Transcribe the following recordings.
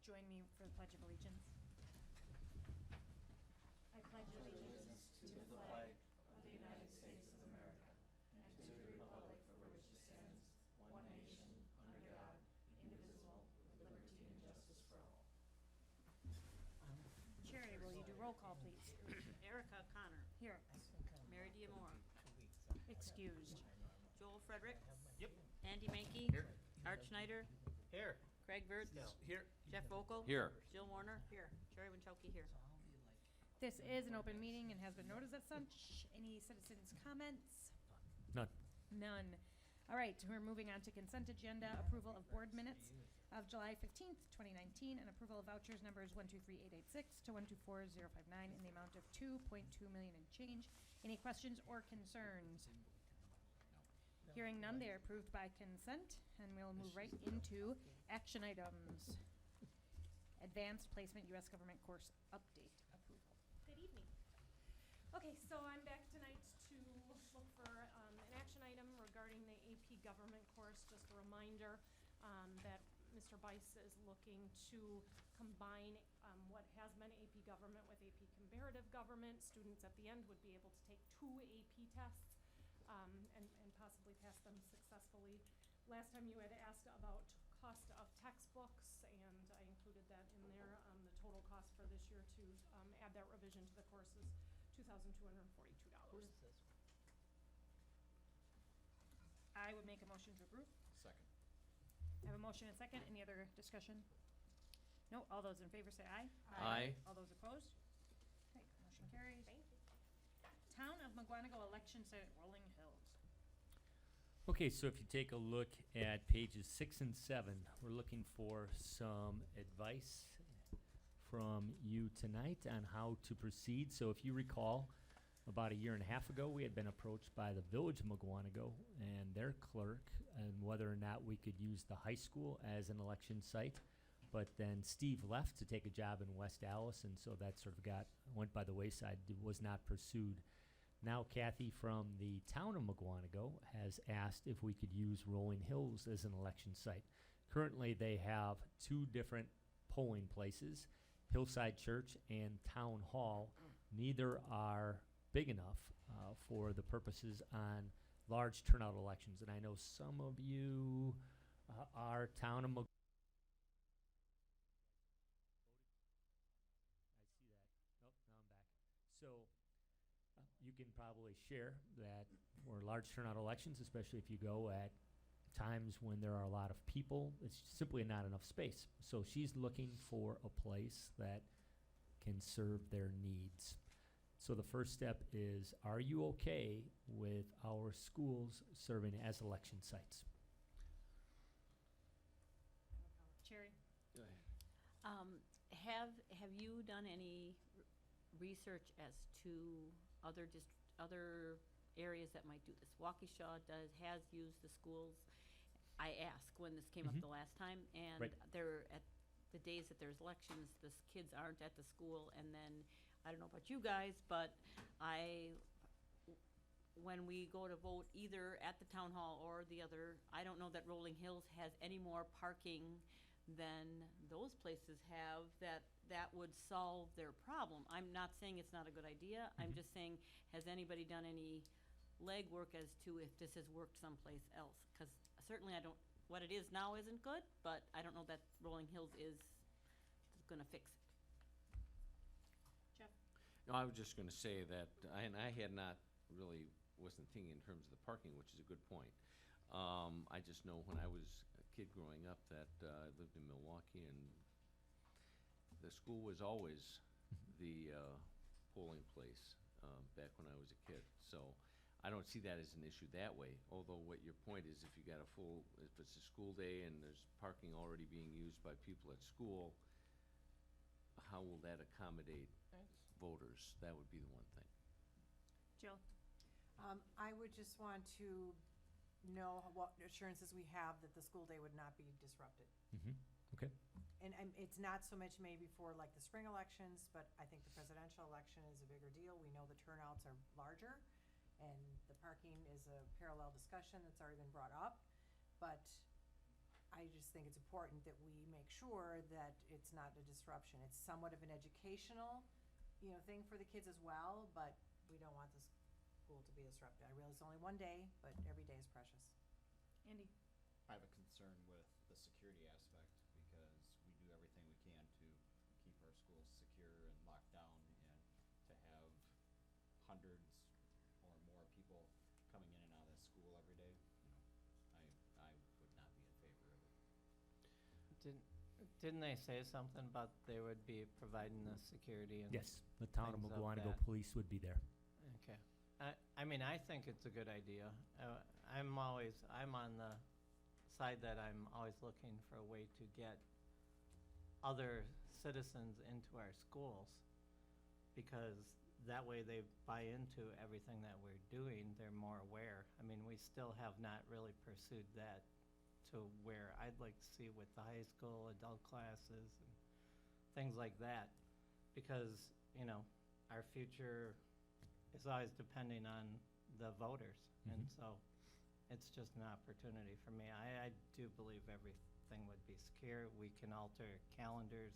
join me for the Pledge of Allegiance. I pledge allegiance to the flag of the United States of America and to the republic for which it stands, one nation, under God, indivisible, with liberty and justice for all. Sherry, will you do roll call, please? Erica Connor. Here. Mary Diamora. Excused. Joel Frederick. Yep. Andy Mankey. Here. Art Schneider. Here. Craig Verts. Here. Jeff Vogel. Here. Jill Warner. Here. Jerry Winchowski here. This is an open meeting and has been noticed as such. Any citizens' comments? None. None. All right, we're moving on to consent agenda, approval of board minutes of July 15th, 2019, and approval of vouchers numbers 123886 to 124059 in the amount of $2.2 million and change. Any questions or concerns? Hearing none, they are approved by consent, and we'll move right into action items. Advanced Placement U.S. Government Course Update approval. Good evening. Okay, so I'm back tonight to look for an action item regarding the AP Government course. Just a reminder that Mr. Bice is looking to combine what has been AP Government with AP Comparative Government. Students at the end would be able to take 2 AP tests and possibly pass them successfully. Last time you had asked about cost of textbooks, and I included that in there. The total cost for this year to add that revision to the course is $2,242. I would make a motion to approve. Second. I have a motion and a second. Any other discussion? No. All those in favor say aye. Aye. All those opposed? Okay, motion carries. Thank you. Town of McGuanago election site at Rolling Hills. Okay, so if you take a look at pages 6 and 7, we're looking for some advice from you tonight on how to proceed. So if you recall, about a year and a half ago, we had been approached by the Village of McGuanago and their clerk and whether or not we could use the high school as an election site. But then Steve left to take a job in West Allis, and so that sort of went by the wayside, was not pursued. Now Kathy from the town of McGuanago has asked if we could use Rolling Hills as an election site. Currently they have 2 different polling places, Hillside Church and Town Hall. Neither are big enough for the purposes on large turnout elections. And I know some of you are town of McGuanago. I see that. Nope, now I'm back. So you can probably share that for large turnout elections, especially if you go at times when there are a lot of people, it's simply not enough space. So she's looking for a place that can serve their needs. So the first step is, are you okay with our schools serving as election sites? Cherry? Go ahead. Have you done any research as to other areas that might do this? Waukesha has used the schools. I asked when this came up the last time, and Right. they're at the days that there's elections, the kids aren't at the school, and then I don't know about you guys, but when we go to vote either at the town hall or the other, I don't know that Rolling Hills has any more parking than those places have that would solve their problem. I'm not saying it's not a good idea. I'm just saying, has anybody done any legwork as to if this has worked someplace else? Because certainly what it is now isn't good, but I don't know that Rolling Hills is going to fix it. Jeff? No, I was just going to say that, and I had not really, wasn't thinking in terms of the parking, which is a good point. I just know when I was a kid growing up that I lived in Milwaukee, and the school was always the polling place back when I was a kid. So I don't see that as an issue that way. Although what your point is, if you got if it's a school day and there's parking already being used by people at school, how will that accommodate voters? That would be the one thing. Jill? I would just want to know what assurances we have that the school day would not be disrupted. Okay. And it's not so much maybe for like the spring elections, but I think the presidential election is a bigger deal. We know the turnouts are larger, and the parking is a parallel discussion that's already been brought up. But I just think it's important that we make sure that it's not a disruption. It's somewhat of an educational, thing for the kids as well, but we don't want this school to be disrupted. I realize it's only one day, but every day is precious. Andy? I have a concern with the security aspect because we do everything we can to keep our schools secure and locked down, and to have hundreds or more people coming in and out of that school every day, I would not be in favor of it. Didn't they say something about they would be providing the security and? Yes, the town of things of Mugwanago that. Police would be there. Okay. I mean, I think it's a good idea. I'm on the side that I'm always looking for a way to get other citizens into our schools, because that way they buy into everything that we're doing, they're more aware. I mean, we still have not really pursued that to where I'd like to see with the high school, adult classes, and things like that. Because, our future is always depending on the voters. And Mhm. so it's just an opportunity for me. I do believe everything would be secure. We can alter calendars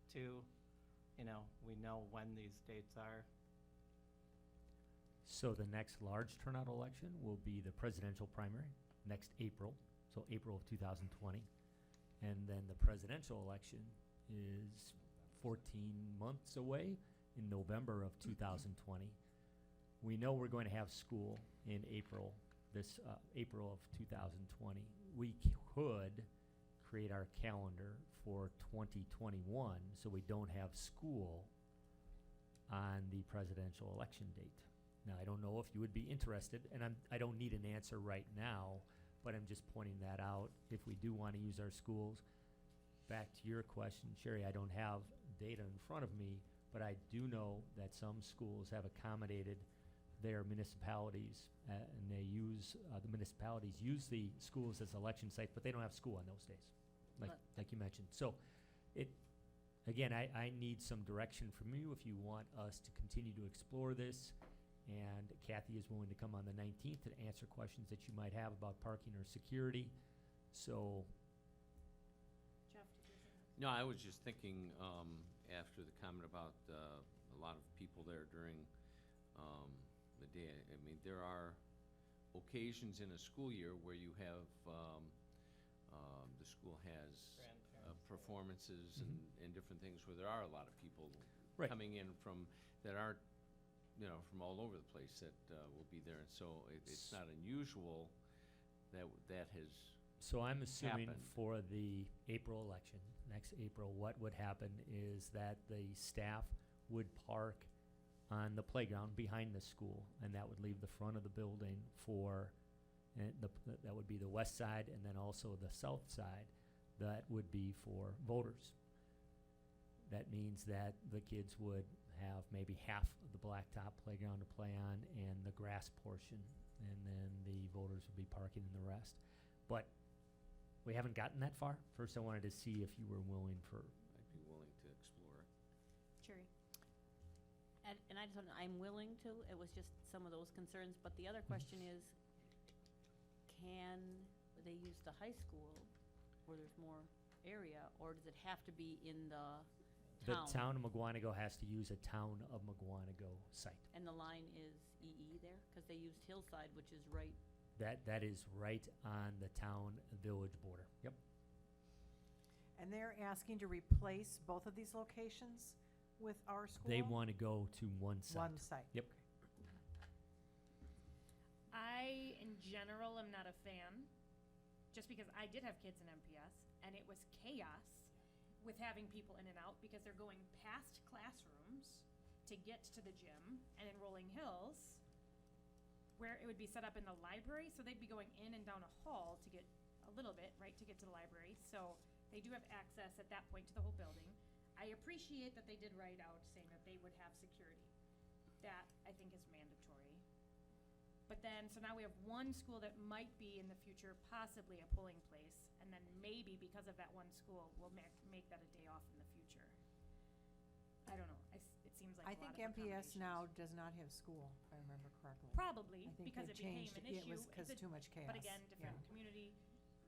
too. We know when these dates are. So the next large turnout election will be the presidential primary next April, so April of 2020. And then the presidential election is 14 months away in November of 2020. We know we're going to have school in April, April of 2020. We could create our calendar for 2021 so we don't have school on the presidential election date. Now, I don't know if you would be interested, and I don't need an answer right now, but I'm just pointing that out. If we do want to use our schools, back to your question, Sherry, I don't have data in front of me, but I do know that some schools have accommodated their municipalities, and they use, the municipalities use the schools as election sites, but they don't have school on those days, like you mentioned. So again, I need some direction from you if you want us to continue to explore this. And Kathy is willing to come on the 19th to answer questions that you might have about parking or security. So, Jeff, did you say? No, I was just thinking, after the comment about a lot of people there during the day. I mean, there are occasions in a school year where you have, the school has Grandparents. performances Mhm. and different things where there are a lot of people Right. coming in that aren't, from all over the place that will be there. And so it's not unusual that has. So I'm assuming happened. for the April election, next April, what would happen is that the staff would park on the playground behind the school, and that would leave the front of the building for, and that would be the west side, and then also the south side, that would be for voters. That means that the kids would have maybe half of the blacktop playground to play on and the grass portion, and then the voters would be parking in the rest. But we haven't gotten that far. First, I wanted to see if you were willing for. I'd be willing to explore it. Cherry? And I just want, I'm willing to, it was just some of those concerns, but the other question is, can they use the high school where there's more area, or does it have to be in the The town? town of Mugwanago has to use a town of Mugwanago site. And the line is EE there? Because they used Hillside, which is right, That is right on the town-village border. Yep. And they're asking to replace both of these locations with our school? They want to go to one site. One site. Yep. I, in general, am not a fan, just because I did have kids in MPS, and it was chaos with having people in and out, because they're going past classrooms to get to the gym, and in Rolling Hills, where it would be set up in the library, so they'd be going in and down a hall to get a little bit, right, to get to the library. So they do have access at that point to the whole building. I appreciate that they did write out saying that they would have security. That, I think, is mandatory. But then, so now we have one school that might be in the future possibly a polling place, and then maybe because of that one school, we'll make that a day off in the future. I don't know, it seems like a I lot think of MPS now accommodations. does not have school, if I remember correctly. Probably, I think because they've it became changed an it. issue. It was 'cause It's a- too much chaos. But again, different Yeah. community.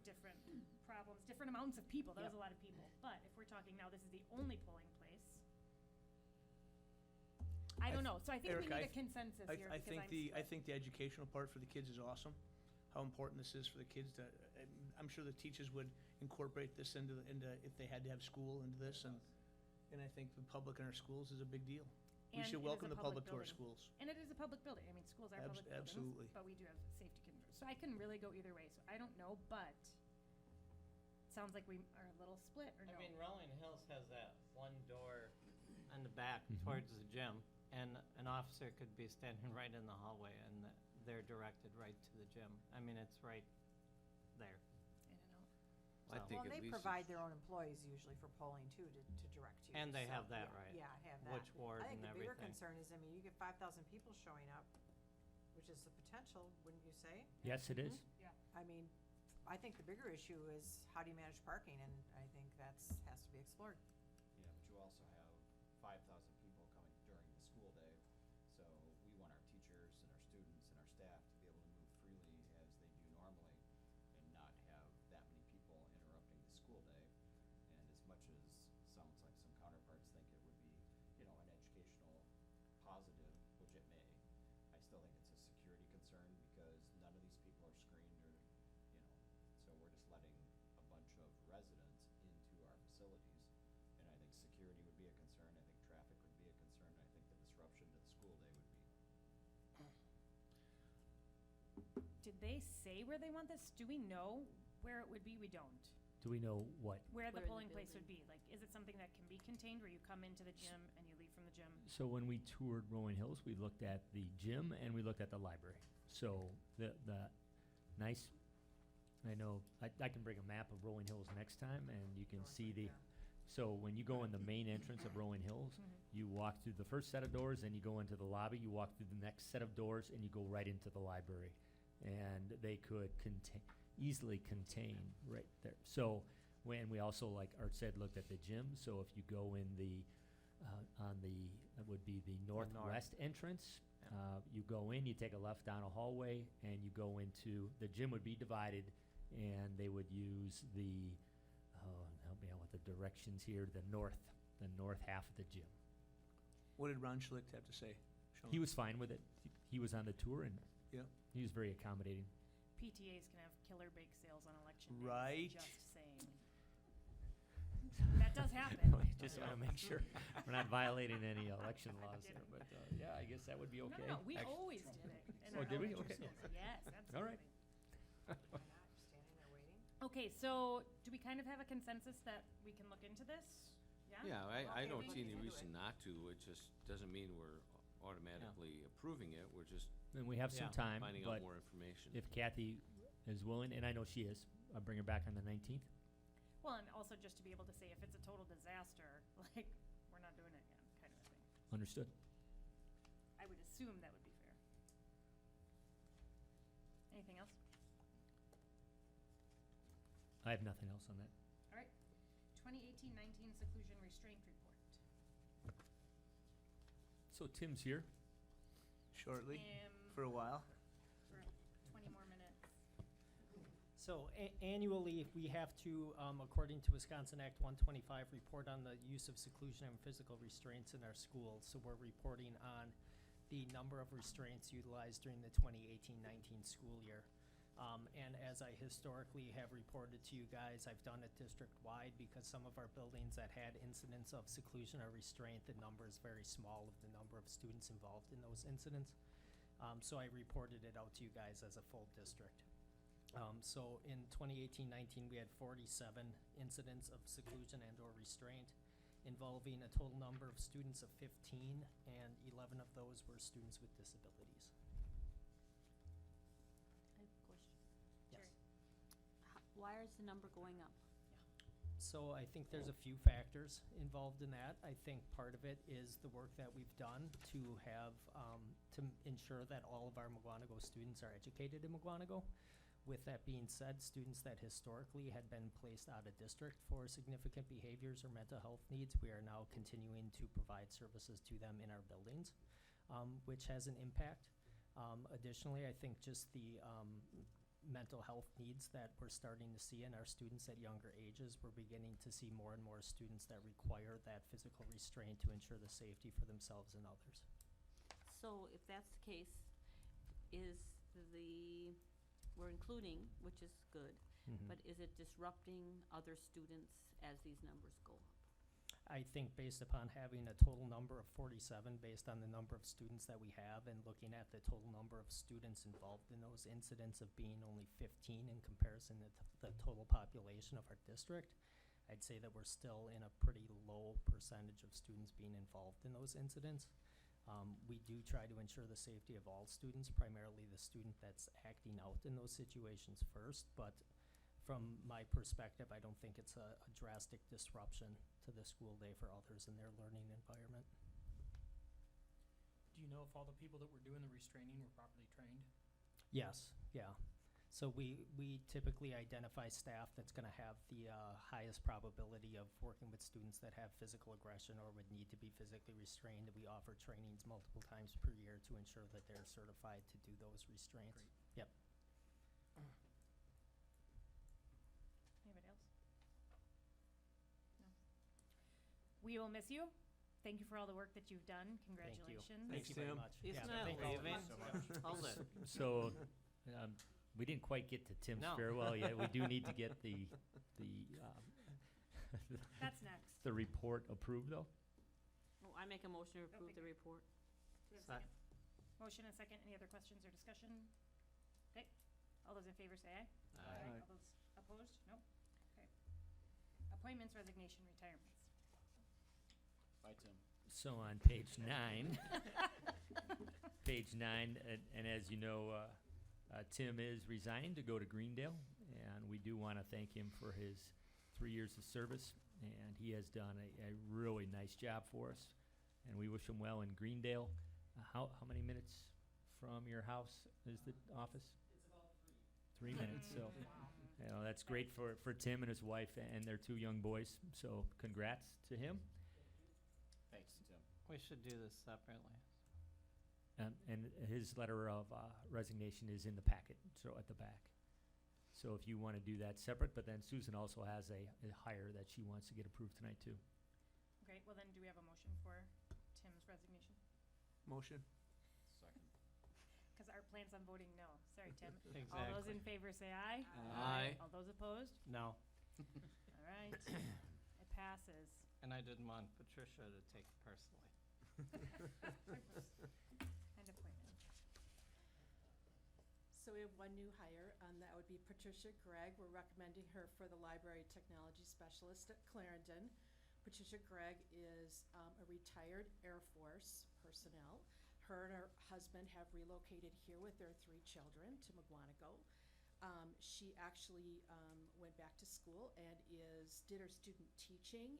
different problems, different amounts of people. That was Yep. a lot of people. But if we're talking now, this is the only polling place. I don't know. So I think we Eric, need a consensus here I because think I'm I split. think the educational part for the kids is awesome. How important this is for the kids to, I'm sure the teachers would incorporate this into if they had to have school into this, and I think the public in our schools is a big deal. We And should it is welcome a the public to our building. schools. And it is a public building. I mean, schools are public buildings. Absolutely. But we do have safety concerns. So I can really go either way. So I don't know, but it sounds like we are a little split or no. I mean, Rolling Hills has that one door on the back Mhm. towards the gym, and an officer could be standing right in the hallway, and they're directed right to the gym. I mean, it's right there. I don't know. I So- think Well, at they least provide their own employees usually for polling too, to direct you. And they so, have that yeah, right. Yeah, have that. Which ward I think and the bigger everything. concern is, I mean, you get 5,000 people showing up, which is the potential, wouldn't you say? Yes, it is. I mean, I think the bigger issue is how do you manage parking, and I think has to be explored. Yeah, but you also have 5,000 people coming during the school day, so we want our teachers and our students and our staff to be able to move freely as they do normally and not have that many people interrupting the school day. And as much as sounds like some counterparts think it would be, you know, an educational positive, which it may, I still think it's a security concern because none of these people are screened or, you know, so we're just letting a bunch of residents into our facilities. And I think security would be a concern, I think traffic would be a concern, I think the disruption to the school day would be. Did they say where they want this? Do we know where it would be? We don't. Do we know what? Where the Where in the polling place would building. be? Like, is it something that can be contained where you come into the gym and you leave from the gym? So when we toured Rolling Hills, we looked at the gym and we looked at the library. So the nice, I know, I can bring a map of Rolling Hills next time and you can see the, so when you go in the main entrance of Rolling Hills, you walk through the first set of doors, then you go into the lobby, you walk through the next set of doors, and you go right into the library. And they could easily contain right there. So when we also, like Art said, looked at the gym, so if you go in the, on the, that would be the northwest entrance, you go in, you take a left down a hallway, and you go into, the gym would be divided, and they would use the, help me out with the directions here, the north half of the gym. What did Ron Schlicht have to say? Sean? He was fine with it. He was on the tour, and Yeah. he was very accommodating. PTAs can have killer bake sales on election days. Right. Just saying. That does happen. Just want to make sure we're not violating any election laws there, but, yeah, I guess that would be okay. No, we Actu- always did it in Oh, our did we? elementary Okay. schools. Yes, absolutely. All right. Why not, just standing there waiting? Okay, so do we kind of have a consensus that we can look into this? Yeah, I Okay, don't we see can any do reason it. not to. It just doesn't mean we're automatically approving it. We're just And we have some Yeah. time, finding out but more information. if Kathy is willing, and I know she is, I'll bring her back on the 19th. Well, and also just to be able to say if it's a total disaster, like, we're not doing it again, kind of a thing. Understood. I would assume that would be fair. Anything else? I have nothing else on that. All right. 2018-19 Seclusion Restraint Report. So Tim's here. Shortly, Um, for a while. for 20 more minutes. So Annually, we have to, according to Wisconsin Act 125, report on the use of seclusion and physical restraints in our schools. So we're reporting on the number of restraints utilized during the 2018-19 school year. And as I historically have reported to you guys, I've done it district-wide because some of our buildings that had incidents of seclusion or restraint, the number is very small of the number of students involved in those incidents. So I reported it out to you guys as a full district. So in 2018-19, we had 47 incidents of seclusion and/or restraint involving a total number of students of 15, and 11 of those were students with disabilities. I have a question. Yes. Why is the number going up? So I think there's a few factors involved in that. I think part of it is the work that we've done to have, to ensure that all of our Mukwonago students are educated in Mukwonago. With that being said, students that historically had been placed out of district for significant behaviors or mental health needs, we are now continuing to provide services to them in our buildings, which has an impact. Additionally, I think just the mental health needs that we're starting to see in our students at younger ages. We're beginning to see more and more students that require that physical restraint to ensure the safety for themselves and others. So if that's the case, is we're including, which is good, but is it disrupting other students as these numbers go up? I think based upon having a total number of 47, based on the number of students that we have, and looking at the total number of students involved in those incidents of being only 15 in comparison to the total population of our district, I'd say that we're still in a pretty low percentage of students being involved in those incidents. We do try to ensure the safety of all students, primarily the student that's acting out in those situations first, but from my perspective, I don't think it's a drastic disruption to the school day for others in their learning environment. Do you know if all the people that were doing the restraining were properly trained? Yes, yeah. So we typically identify staff that's going to have the highest probability of working with students that have physical aggression or would need to be physically restrained. We offer trainings multiple times per year to ensure that they're certified to do those restraints. Great. Yep. Anybody else? No. We will miss you. Thank you for all the work that you've done. Congratulations. Thank you very much. Isn't Yeah, that thank you. leaving? Hold it. So, we didn't quite get to Tim's No. farewell yet. We do need to get the That's next. the report approved, though. Oh, I make a motion to approve the report. Do we have a second? Motion and second. Any other questions or discussion? Okay. All those in favor say aye. Aye. All those opposed? No? Okay. Appointments, resignation, retirements. Bye, Tim. So on page 9, and as you know, Tim is resigned to go to Greendale, and we do want to thank him for his 3 years of service, and he has done a really nice job for us, and we wish him well in Greendale. How many minutes from your house is the office? It's about 3 minutes, so, you know, that's great for Tim and his wife and their 2 young boys, so congrats to him. Thanks, Tim. We should do this separately. And his letter of resignation is in the packet, so at the back. So if you want to do that separate, but then Susan also has a hire that she wants to get approved tonight too. Okay, well then, do we have a motion for Tim's resignation? Motion. Second. Because Art plans on voting no. Sorry, Tim. Exactly. All those in favor say aye. Aye. All those opposed? No. All right. It passes. And I didn't want Patricia to take it personally. And appointment. So we have one new hire, that would be Patricia Gregg. We're recommending her for the Library Technology Specialist at Clarendon. Patricia Gregg is a retired Air Force personnel. Her and her husband have relocated here with their 3 children to Mugwanago. She actually went back to school and did her student teaching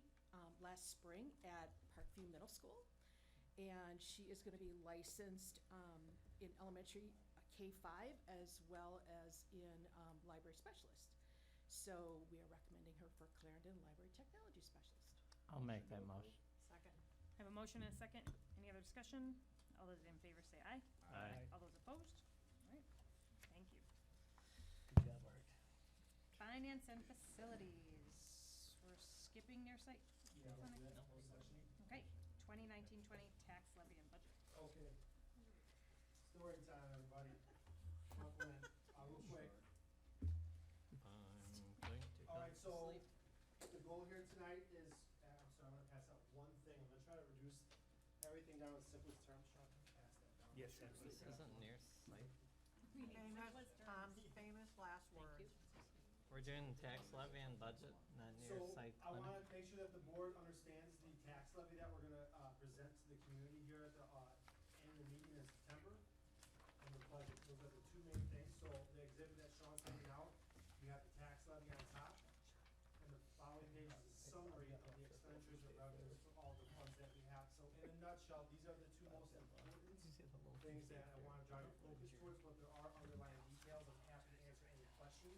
last spring at Parkview Middle School. And she is going to be licensed in elementary K-5 as well as in library specialist. So we are recommending her for Clarendon Library Technology Specialist. I'll make that motion. Second. I have a motion and a second. Any other discussion? All those in favor say aye. Aye. All those opposed? All right. Thank you. Good job, Art. Finance and facilities. We're skipping their site. Okay, 2019-20 tax levy and budget. Okay. Story time, everybody. Buckle in. Real quick. All right, so the goal here tonight is, I'm sorry, I'm gonna pass out one thing. I'm gonna try to reduce everything down to the simplest terms. Sean, can you pass that down? Yes, This absolutely. isn't near site. Famous last words. We're doing tax levy and budget, not near So site I plan. wanna make sure that the board understands the tax levy that we're gonna, present to the community here at the, annual meeting in September. And the budget, those are the 2 main things. So the exhibit that Sean's handing out, you have the tax levy on top. And the following page is a summary of the expenditures and revenues for all the funds that we have. So in a nutshell, these are the 2 most important things that I wanna drive your focus towards, but there are underlying details. I'm happy to answer any questions.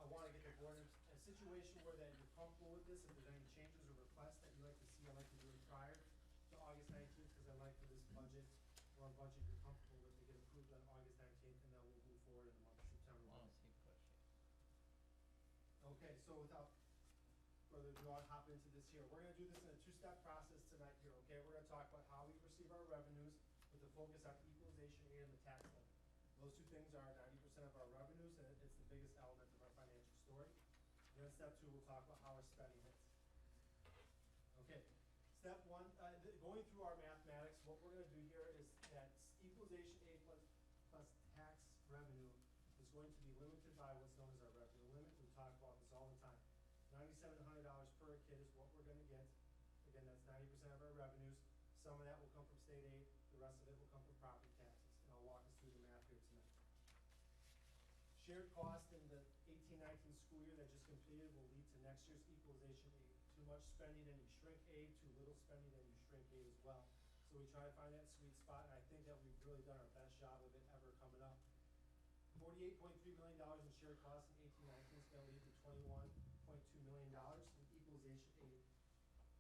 I wanna get the board in a situation where that you're comfortable with this. If there's any changes or requests that you'd like to see, I'd like to do it prior to August 19th, because I like for this budget, or a budget you're comfortable with, to get approved on August 19th, and then we'll move forward in the month of September. Well, Okay, so without further ado, I'll hop into this here. We're gonna do this in a two-step process tonight here, okay? We're gonna talk about how we receive our revenues with a focus on equalization aid and the tax levy. Those two things are 90% of our revenues, and it's the biggest element of our financial story. And then step two, we'll talk about how we're spending it. Okay, step one, going through our mathematics, what we're gonna do here is that equalization aid plus tax revenue is going to be limited by what's known as our revenue limit. We talk about this all the time. $9,700 per kid is what we're gonna get. Again, that's 90% of our revenues. Some of that will come from state aid, the rest of it will come from property taxes, and I'll walk us through the math here tonight. Shared cost in the 18-19 school year that just completed will lead to next year's equalization aid. Too much spending and you shrink aid, too little spending and you shrink aid as well. So we try to find that sweet spot, and I think that we've really done our best job of it ever coming up. $48.3 million in shared costs in 18-19 is gonna lead to $21.2 million in equalization aid.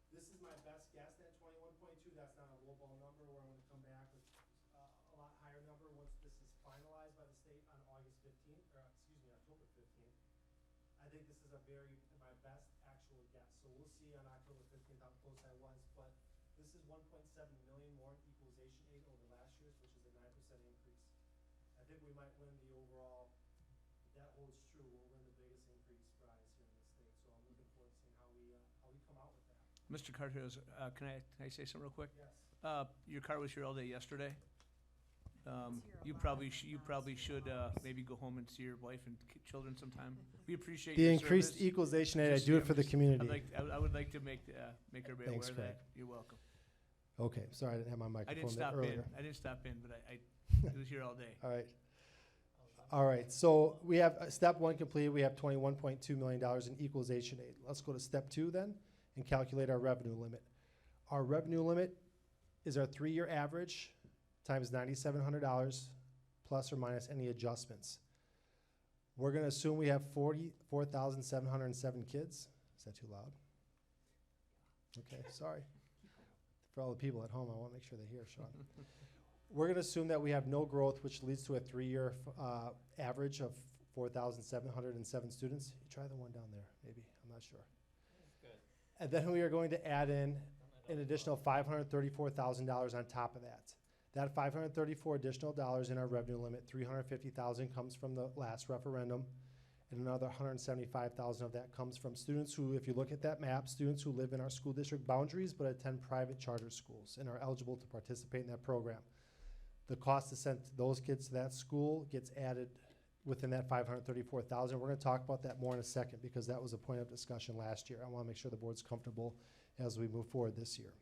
This is my best guess at 21.2. That's not a lowball number where I'm gonna come back with a lot higher number once this is finalized by the state on August 15th, or excuse me, October 15th. I think this is my best actual guess. So we'll see on October 15th how close I was, but this is 1.7 million more in equalization aid over last year's, which is a 9% increase. I think we might win the overall, if that holds true, we'll win the biggest increase prize here in the state. So I'm looking forward to seeing how we come out with that. Mr. Carter, can I say something real quick? Yes. Your car was here all day yesterday. here You a lot, probably but you not probably as should long. maybe go home and see your wife and children sometime. We appreciate The your increased service. equalization aid, I Just- do it I'm for the just- community. I would like to make everybody Thanks, aware Craig. that. You're welcome. Okay, sorry, I didn't have my I didn't microphone there stop earlier. in. I didn't stop in, but I was here all day. All right. All right, so we have step one completed. We have $21.2 million in equalization aid. Let's go to step two then and calculate our revenue limit. Our revenue limit is our 3-year average times $9,700 plus or minus any adjustments. We're going to assume we have 44,707 kids. Is that too loud? Okay, sorry. For all the people at home, I want to make sure they hear, Sean. We're going to assume that we have no growth, which leads to a 3-year average of 4,707 students. You try the one down there, maybe. I'm not sure. Good. And then we are going to add in an additional $534,000 on top of that. That $534 additional dollars in our revenue limit, $350,000 comes from the last referendum, and another $175,000 of that comes from students who, if you look at that map, students who live in our school district boundaries but attend private charter schools and are eligible to participate in that program. The cost to send those kids to that school gets added within that $534,000. We're going to talk about that more in a second because that was a point of discussion last year. I want to make sure the board's comfortable as we move forward this year.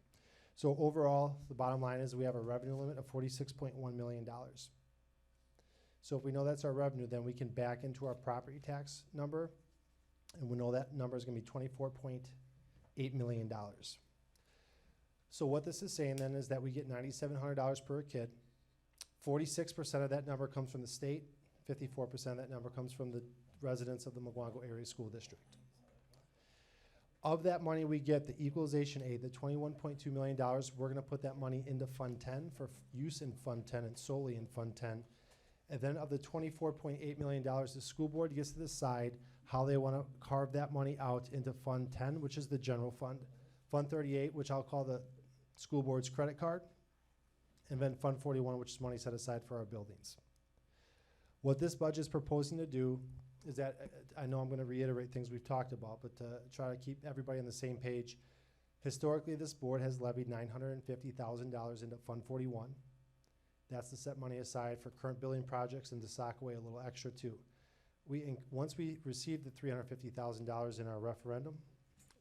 So overall, the bottom line is we have a revenue limit of $46.1 million. So if we know that's our revenue, then we can back into our property tax number, and we know that number is going to be $24.8 million. So what this is saying then is that we get $9,700 per kid. 46% of that number comes from the state, 54% of that number comes from the residents of the Mugwongo Area School District. Of that money we get, the equalization aid, the $21.2 million, we're going to put that money into Fund 10 for use in Fund 10 and solely in Fund 10. And then of the $24.8 million, the school board gets to decide how they want to carve that money out into Fund 10, which is the general fund. Fund 38, which I'll call the school board's credit card. And then Fund 41, which is money set aside for our buildings. What this budget is proposing to do is that, I know I'm going to reiterate things we've talked about, but to try to keep everybody on the same page, historically this board has levied $950,000 into Fund 41. That's to set money aside for current building projects and to sock away a little extra too. Once we received the $350,000 in our referendum,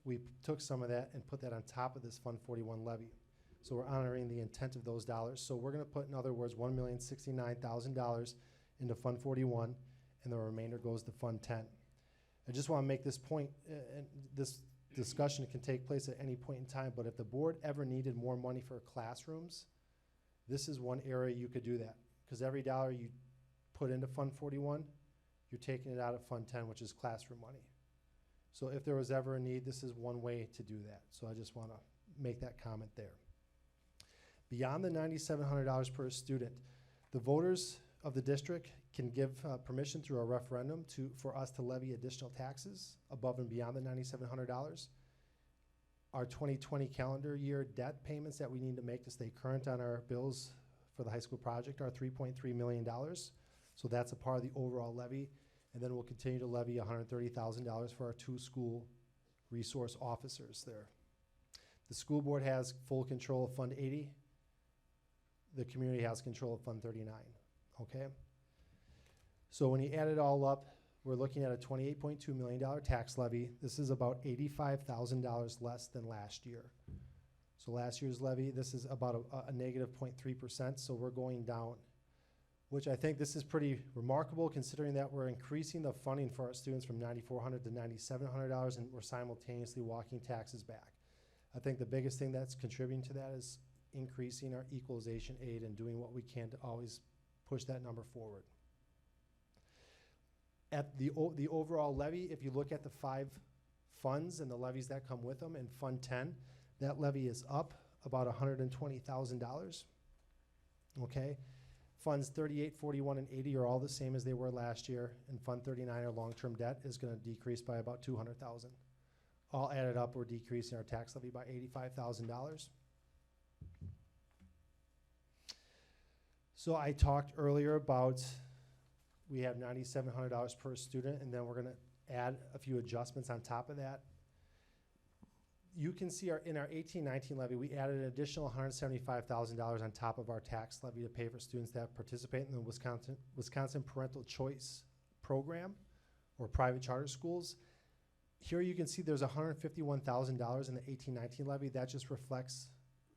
we took some of that and put that on top of this Fund 41 levy. So we're honoring the intent of those dollars. So we're going to put, in other words, $1,069,000 into Fund 41, and the remainder goes to Fund 10. I just want to make this point, and this discussion can take place at any point in time, but if the board ever needed more money for classrooms, this is one area you could do that. Because every dollar you put into Fund 41, you're taking it out of Fund 10, which is classroom money. So if there was ever a need, this is one way to do that. So I just want to make that comment there. Beyond the $9,700 per student, the voters of the district can give permission through a referendum for us to levy additional taxes above and beyond the $9,700. Our 2020 calendar year debt payments that we need to make to stay current on our bills for the high school project are $3.3 million. So that's a part of the overall levy. And then we'll continue to levy $130,000 for our 2 school resource officers there. The school board has full control of Fund 80. The community has control of Fund 39, okay? So when you add it all up, we're looking at a $28.2 million tax levy. This is about $85,000 less than last year. So last year's levy, this is about a negative 0.3%, so we're going down, which I think this is pretty remarkable considering that we're increasing the funding for our students from $9,400 to $9,700 and we're simultaneously walking taxes back. I think the biggest thing that's contributing to that is increasing our equalization aid and doing what we can to always push that number forward. At the overall levy, if you look at the 5 funds and the levies that come with them, in Fund 10, that levy is up about $120,000, okay? Funds 38, 41, and 80 are all the same as they were last year, and Fund 39, our long-term debt, is gonna decrease by about $200,000. All added up, we're decreasing our tax levy by $85,000. So I talked earlier about we have $9,700 per student, and then we're gonna add a few adjustments on top of that. You can see in our 18-19 levy, we added an additional $175,000 on top of our tax levy to pay for students that participate in the Wisconsin Parental Choice Program or private charter schools. Here you can see there's $151,000 in the 18-19 levy. That just reflects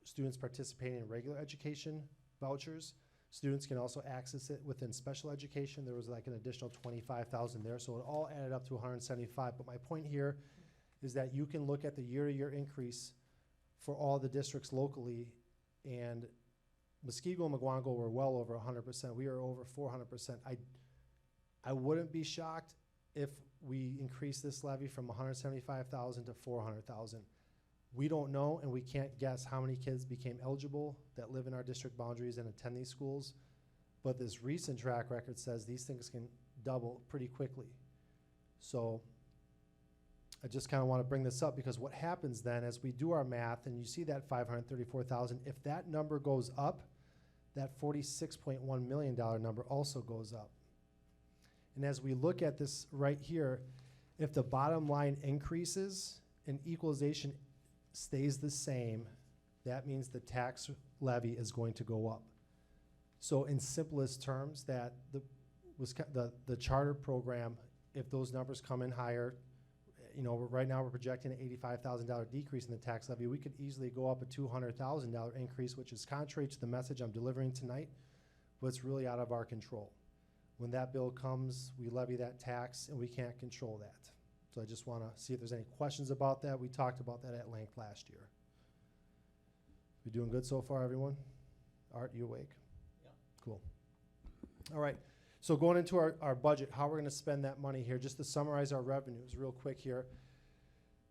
students participating in regular education vouchers. Students can also access it within special education. There was like an additional $25,000 there, so it all added up to $175,000. But my point here is that you can look at the year-to-year increase for all the districts locally, and Muskego and McGuanago were well over 100%. We are over 400%. I wouldn't be shocked if we increase this levy from $175,000 to $400,000. We don't know, and we can't guess how many kids became eligible that live in our district boundaries and attend these schools, but this recent track record says these things can double pretty quickly. So I just kind of want to bring this up because what happens then as we do our math, and you see that $534,000, if that number goes up, that $46.1 million number also goes up. And as we look at this right here, if the bottom line increases and equalization stays the same, that means the tax levy is going to go up. So in simplest terms, that the charter program, if those numbers come in higher, you know, right now we're projecting an $85,000 decrease in the tax levy. We could easily go up a $200,000 increase, which is contrary to the message I'm delivering tonight, but it's really out of our control. When that bill comes, we levy that tax, and we can't control that. So I just want to see if there's any questions about that. We talked about that at length last year. We doing good so far, everyone? Art, you awake? Yeah. Cool. All right. So going into our budget, how we're going to spend that money here, just to summarize our revenues real quick here.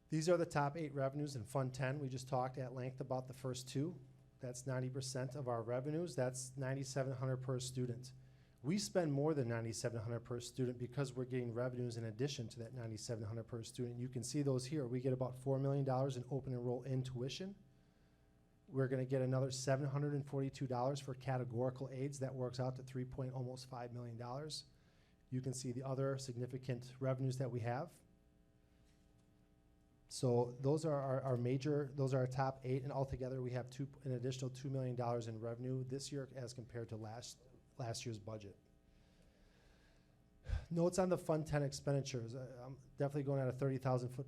These are the top 8 revenues in Fund 10. We just talked at length about the first 2. That's 90% of our revenues. That's $9,700 per student. We spend more than $9,700 per student because we're getting revenues in addition to that $9,700 per student. You can see those here. We get about $4 million in open enroll-in tuition. We're going to get another $742 for categorical aids. That works out to almost $5 million. You can see the other significant revenues that we have. So those are those are our top 8, and altogether we have an additional $2 million in revenue this year as compared to last year's budget. Notes on the Fund 10 expenditures. I'm definitely going at a 30,000-foot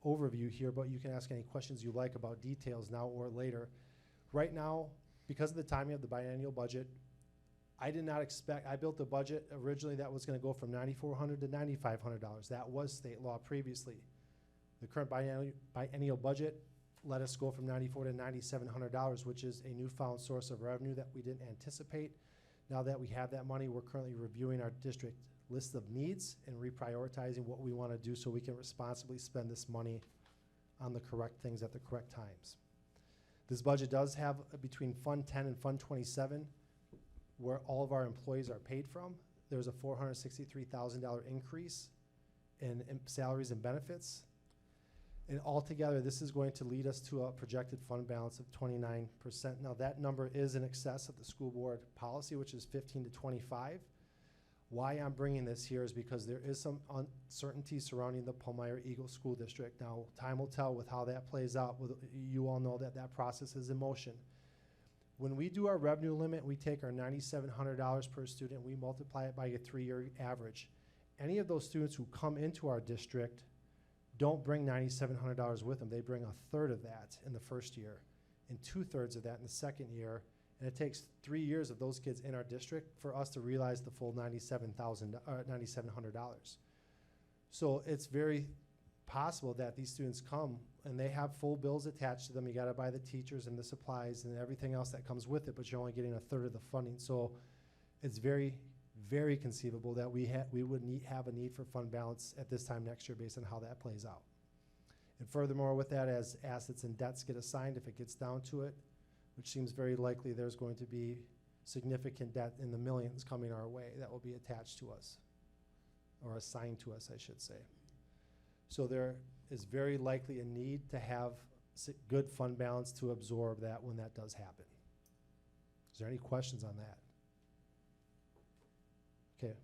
overview here, but you can ask any questions you like about details now or later. Right now, because of the timing of the biennial budget, I did not expect, I built a budget originally that was going to go from $9,400 to $9,500. That was state law previously. The current biennial budget let us go from $9,400 to $9,700, which is a newfound source of revenue that we didn't anticipate. Now that we have that money, we're currently reviewing our district list of needs and reprioritizing what we want to do so we can responsibly spend this money on the correct things at the correct times. This budget does have between Fund 10 and Fund 27 where all of our employees are paid from. there's a $463,000 increase in salaries and benefits. And altogether, this is going to lead us to a projected fund balance of 29%. Now, that number is in excess of the school board policy, which is 15 to 25. Why I'm bringing this here is because there is some uncertainty surrounding the Palmyra Eagle School District. Now, time will tell with how that plays out. You all know that that process is in motion. When we do our revenue limit, we take our $9,700 per student, we multiply it by a 3-year average. Any of those students who come into our district don't bring $9,700 with them. They bring a third of that in the first year and 2/3 of that in the second year. And it takes 3 years of those kids in our district for us to realize the full $9,700. So it's very possible that these students come and they have full bills attached to them. You gotta buy the teachers and the supplies and everything else that comes with it, but you're only getting a third of the funding. So it's very, very conceivable that we would have a need for fund balance at this time next year based on how that plays out. And furthermore, with that, as assets and debts get assigned, if it gets down to it, which seems very likely, there's going to be significant debt in the millions coming our way that will be attached to us, or assigned to us, I should say. So there is very likely a need to have good fund balance to absorb that when that does happen. Is there any questions on that? Okay.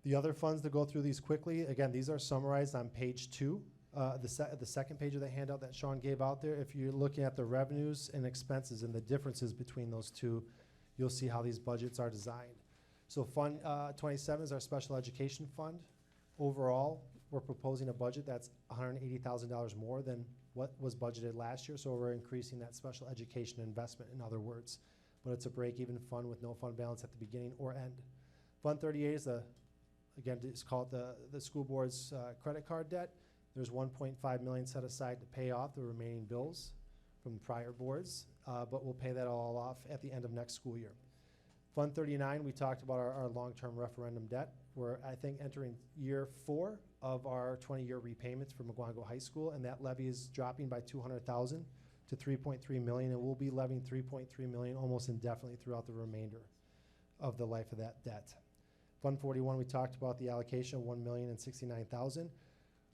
The other funds, to go through these quickly, again, these are summarized on page 2, the second page of the handout that Sean gave out there. If you're looking at the revenues and expenses and the differences between those two, you'll see how these budgets are designed. So Fund 27 is our special education fund. Overall, we're proposing a budget that's $180,000 more than what was budgeted last year, so we're increasing that special education investment, in other words. But it's a break-even fund with no fund balance at the beginning or end. Fund 38 is again, it's called the school board's credit card debt. There's $1.5 million set aside to pay off the remaining bills from the prior boards, but we'll pay that all off at the end of next school year. Fund 39, we talked about our long-term referendum debt. We're, I think, entering year 4 of our 20-year repayments for McGuanago High School, and that levy is dropping by $200,000 to $3.3 million, and we'll be levying $3.3 million almost indefinitely throughout the remainder of the life of that debt. Fund 41, we talked about the allocation of $1,069,000.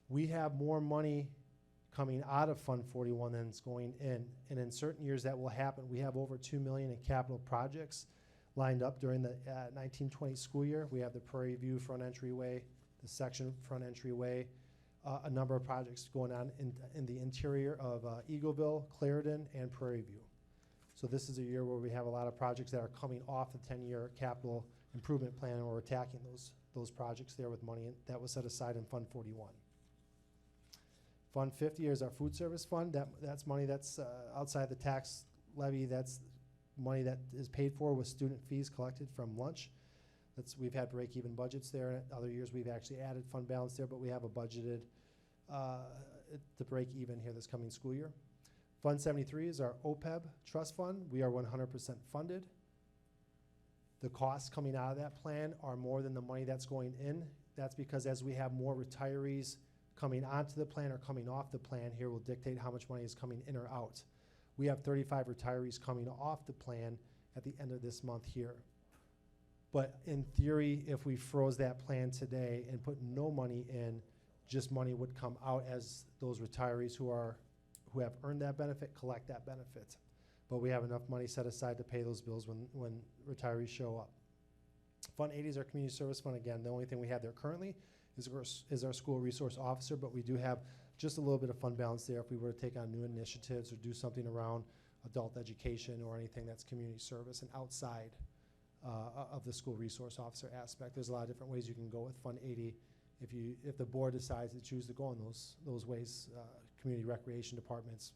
We have more money coming out of Fund 41 than it's going in, and in certain years that will happen. We have over $2 million in capital projects lined up during the 1920 school year. We have the Prairie View front entryway, the section front entryway, a number of projects going on in the interior of Eagleville, Clarendon, and Prairie View. So this is a year where we have a lot of projects that are coming off the 10-year capital improvement plan, and we're attacking those projects there with money that was set aside in Fund 41. Fund 50 is our food service fund. That's money that's outside the tax levy. That's money that is paid for with student fees collected from lunch. We've had break-even budgets there. Other years we've actually added fund balance there, but we have a budgeted to break even here this coming school year. Fund 73 is our OPEB trust fund. We are 100% funded. The costs coming out of that plan are more than the money that's going in. That's because as we have more retirees coming onto the plan or coming off the plan, here will dictate how much money is coming in or out. We have 35 retirees coming off the plan at the end of this month here. But in theory, if we froze that plan today and put no money in, just money would come out as those retirees who have earned that benefit collect that benefit. But we have enough money set aside to pay those bills when retirees show up. Fund 80 is our community service fund. Again, the only thing we have there currently is our school resource officer, but we do have just a little bit of fund balance there if we were to take on new initiatives or do something around adult education or anything that's community service and outside of the school resource officer aspect. There's a lot of different ways you can go with Fund 80 if the board decides to choose to go in those ways. Community recreation departments,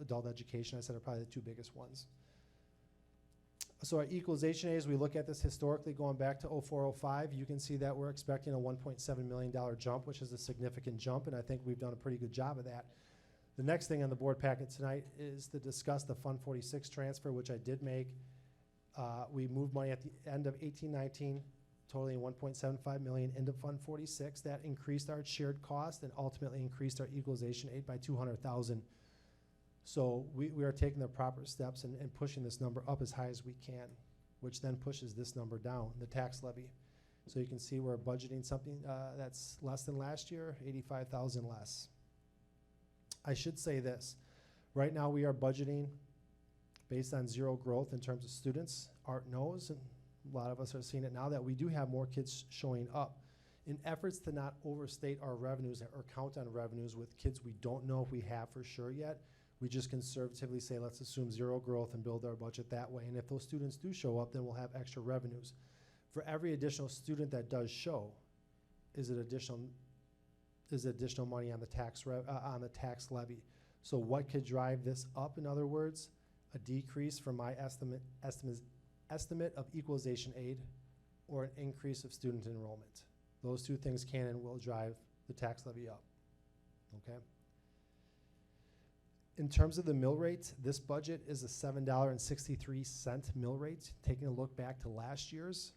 adult education, I said, are probably the 2 biggest ones. So our equalization aid, as we look at this historically going back to 04-05, you can see that we're expecting a $1.7 million jump, which is a significant jump, and I think we've done a pretty good job of that. The next thing on the board packet tonight is to discuss the Fund 46 transfer, which I did make. We moved money at the end of 18-19, totaling $1.75 million into Fund 46. That increased our shared cost and ultimately increased our equalization aid by $200,000. So we are taking the proper steps and pushing this number up as high as we can which then pushes this number down, the tax levy. So you can see we're budgeting something that's less than last year, 85,000 less. I should say this. Right now we are budgeting based on zero growth in terms of students. Art knows, and a lot of us are seeing it now, that we do have more kids showing up. In efforts to not overstate our revenues or count on revenues with kids we don't know if we have for sure yet, we just conservatively say let's assume zero growth and build our budget that way. And if those students do show up, then we'll have extra revenues. For every additional student that does show, is additional money on the tax levy. So what could drive this up? In other words, a decrease from my estimate of equalization aid, or an increase of student enrollment. Those two things can and will drive the tax levy up. Okay. In terms of the mill rate, this budget is a $7.63 mill rate. Taking a look back to last year's,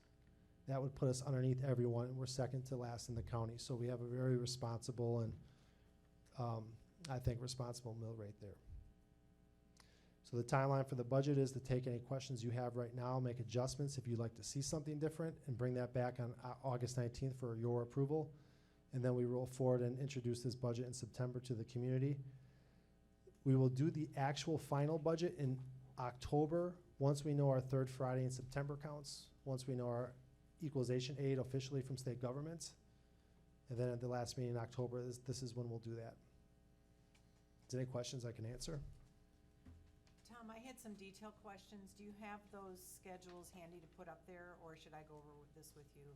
that would put us underneath everyone. We're second to last in the county. So we have a very responsible and I think responsible mill rate there. So the timeline for the budget is to take any questions you have right now, make adjustments if you'd like to see something different, and bring that back on August 19th for your approval. And then we roll forward and introduce this budget in September to the community. We will do the actual final budget in October once we know our third Friday in September counts, once we know our equalization aid officially from state governments. And then at the last meeting in October, this is when we'll do that. Is there any questions I can answer? Tom, I had some detailed questions. Do you have those schedules handy to put up there, or should I go over this with you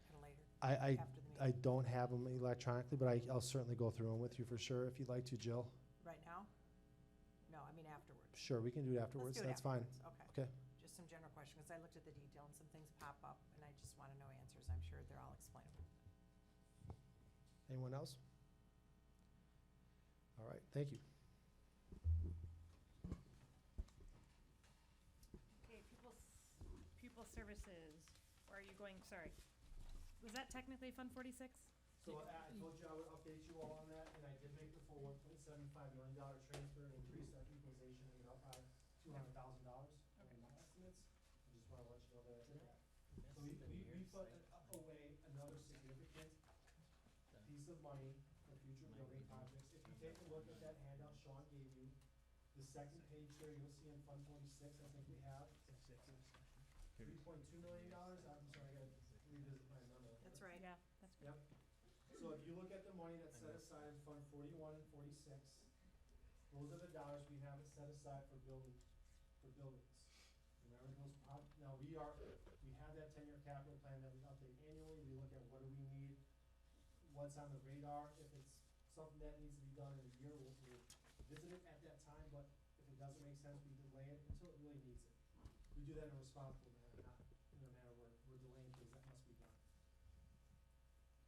at a later? After the I meeting? don't have them electronically, but I'll certainly go through them with you for sure if you'd like to, Jill. Right now? No, I mean afterwards. Sure, we can do it afterwards. Let's do it That's fine. afterwards. Okay. Just some general questions, because I looked at the detail and some things pop up, and I just want to know answers. I'm sure they're all explainable. Anyone else? All right, thank you. Okay, pupil services, or are you going, sorry. Was that technically Fund 46? So I told you I would update you all on that, and I did make the full $1.75 million transfer and increase that equalization aid up by $200,000 over my estimates. I just want to let you know that I did that. So we put away another significant piece of money for future building projects. If you take a look at that handout Sean gave you, the second page there, you'll see in Fund 46, I think we have $3.2 million. I'm sorry, I gotta revisit my memo. That's right. Yeah, that's good. Yep. So if you look at the money that's set aside in Fund 41 and 46, those are the dollars we have it set aside for buildings. Remember those now we have that 10-year capital plan that we update annually. We look at what do we need, what's on the radar. If it's something that needs to be done in a year, we'll visit it at that time, but if it doesn't make sense, we delay it until it really needs it. We do that in a responsible manner, not in a manner where we're delaying things that must be done.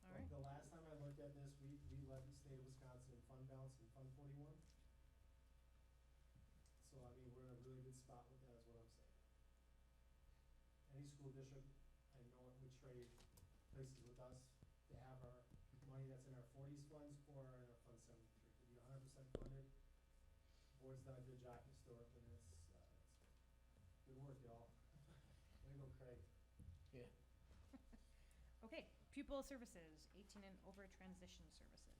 All right. The last time I looked at this, we led the state of Wisconsin in fund balance in Fund 41. So, I mean, we're in a really good spot with that, is what I'm saying. Any school district, I know it would trade places with us to have our money that's in our 40s funds or in our Fund 73. To be 100% funded, board's done a good job historically, and it's good work, y'all. Way to go, Craig. Yeah. Okay, pupil services, 18 and over transition services.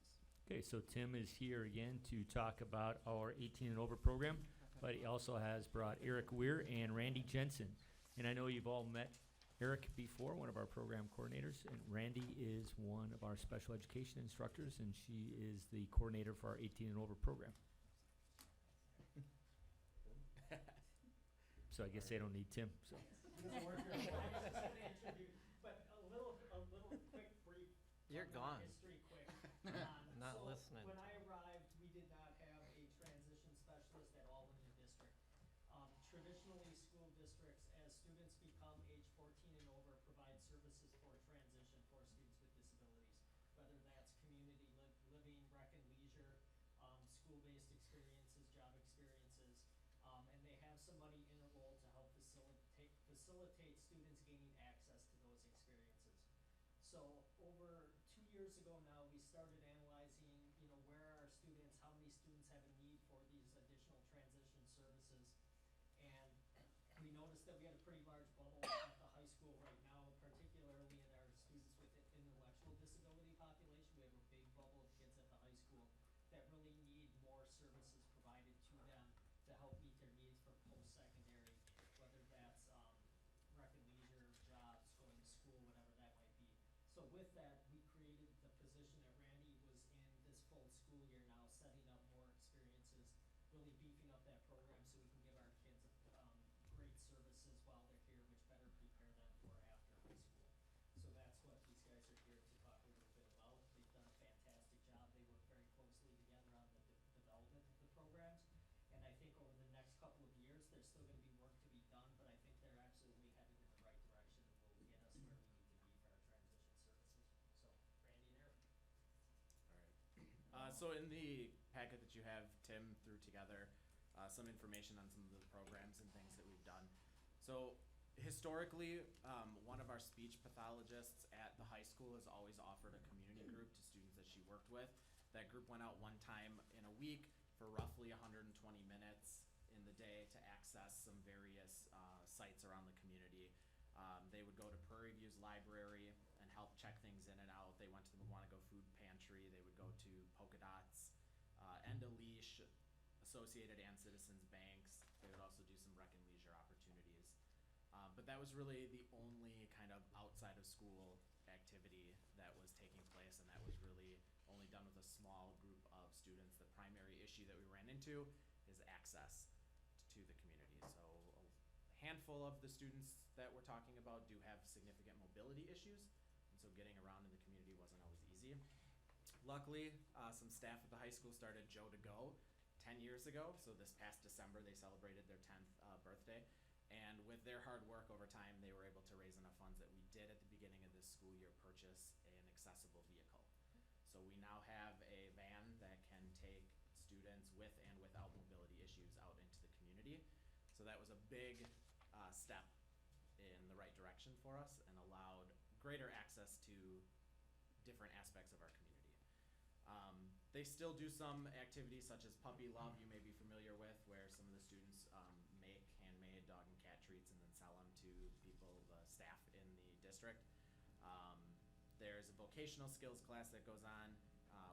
Okay, so Tim is here again to talk about our 18 and over program, but he also has brought Eric Weir and Randy Jensen. And I know you've all met Eric before, one of our program coordinators, and Randy is one of our special education instructors, and she is the coordinator for our 18 and over program. So I guess they don't need Tim, so. But a little quick brief. You're gone. History quick. Not So listening. When I arrived, we did not have a transition specialist at all in the district. Traditionally, school districts, as students become age 14 and over, provide services for transition for students with disabilities, whether that's community living, rec and leisure, school-based experiences, job experiences, and they have somebody in a role to help facilitate students gaining access to those experiences. So over 2 years ago now, we started analyzing, where are our students, how many students have a need for these additional transition services. And we noticed that we had a pretty large bubble So in the packet that you have, Tim threw together some information on some of the programs and things that we've done. So historically, one of our speech pathologists at the high school has always offered a community group to students that she worked with. That group went out one time in a week for roughly 120 minutes in the day to access some various sites around the community. They would go to Prairie View's library and help check things in and out. They went to the Mawanago Food Pantry. They would go to Polka Dots, End a Leash, Associated and Citizens Banks. They would also do some rec and leisure opportunities. But that was really the only kind of outside of school activity that was taking place, and that was really only done with a small group of students. The primary issue that we ran into is access to the community. So a handful of the students that we're talking about do have significant mobility issues, and so getting around in the community wasn't always easy. Luckily, some staff at the high school started Joe to Go 10 years ago. So this past December, they celebrated their 10th birthday. And with their hard work over time, they were able to raise enough funds that we did at the beginning of this school year purchase an accessible vehicle. So we now have a van that can take students with and without mobility issues out into the community. So that was a big step in the right direction for us and allowed greater access to different aspects of our community. They still do some activities such as Puppy Love, you may be familiar with, where some of the students make handmade dog and cat treats and then sell them to people, the staff in the district. There's a vocational skills class that goes on.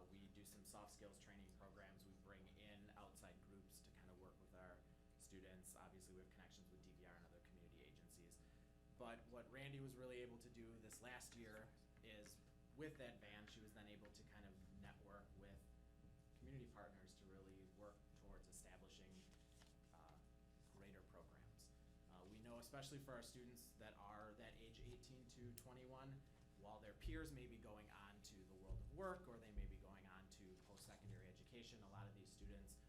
We do some soft skills training programs. We bring in outside groups to kind of work with our students. Obviously, we have connections with DVR and other community agencies. But what Randy was really able to do this last year is with that van, she was then able to kind of network with community partners to really work towards establishing greater programs. We know, especially for our students that are that age 18 to 21, while their peers may be going on to the world of work or they may be going on to post-secondary education, a lot of these students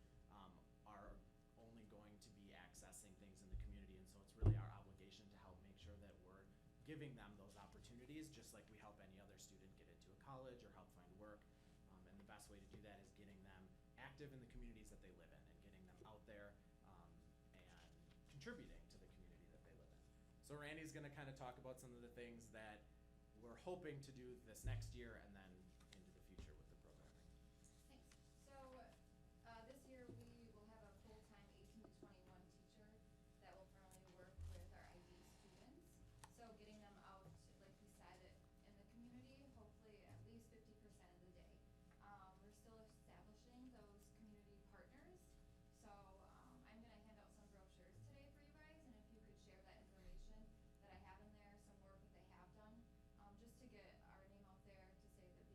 are only going to be accessing things in the community, and so it's really our obligation to help make sure that we're giving them those opportunities, just like we help any other student get into a college or help find work. And the best way to do that is getting them active in the communities that they live in and getting them out there and contributing to the community that they live in. So Randy's gonna kind of talk about some of the things that we're hoping to do this next year and then into the future with the programming. Thanks. So, this year we will have a full-time 18 to 21 teacher that will primarily work with our IB students. So getting them out, like we said, in the community, hopefully at least 50% of the day. We're still establishing those community partners. So, I'm gonna hand out some brochures today for you guys, and if you could share that information that I have in there, some work that they have done, just to get our name out there to say that